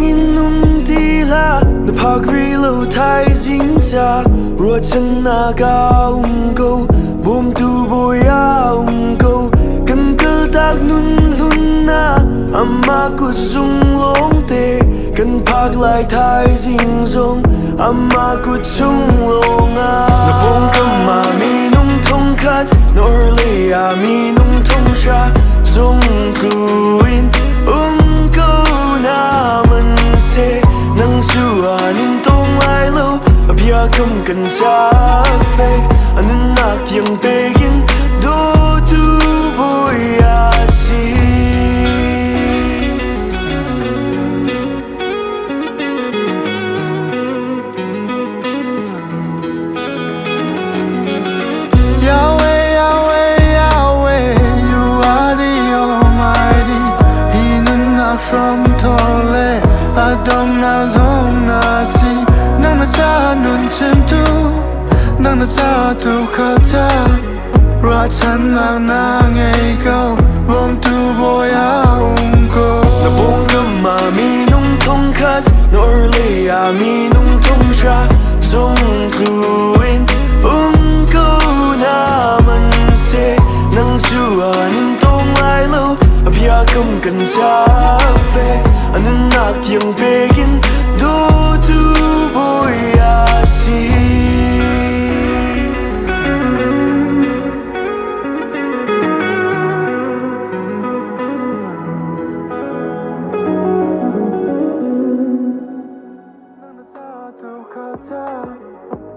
in num ti la na pagri lo thai jing cha ro chen na ga go bom tu boya go kan kal tak nun lun na ama ku zung long te kan phak lai thai jing zong ama ku chung long a na bong kam ma mi nung thong khat nor le a mi nung thong cha zong ku in ko na man se nang su anin tong lai lo bia kam kan sa fe anin nak tiang begin do tu boya si Yahweh, Yahweh, Yahweh, you are the Almighty. Inunak from Tole, Adom na zom na si. Nang na cha nun chim tu, nang na cha tu kata. Rachan lang nang ay go, bom tu boya go. Na bong kama mi nung tong kat, nor le a mi nung tong cha. Zong kluin, ko na man se nang su anin tong lai lo bia kam kan sa fe anin nak tiang begin do tu boya si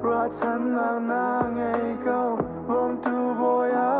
Rachan lang nang ay go, bom tu boya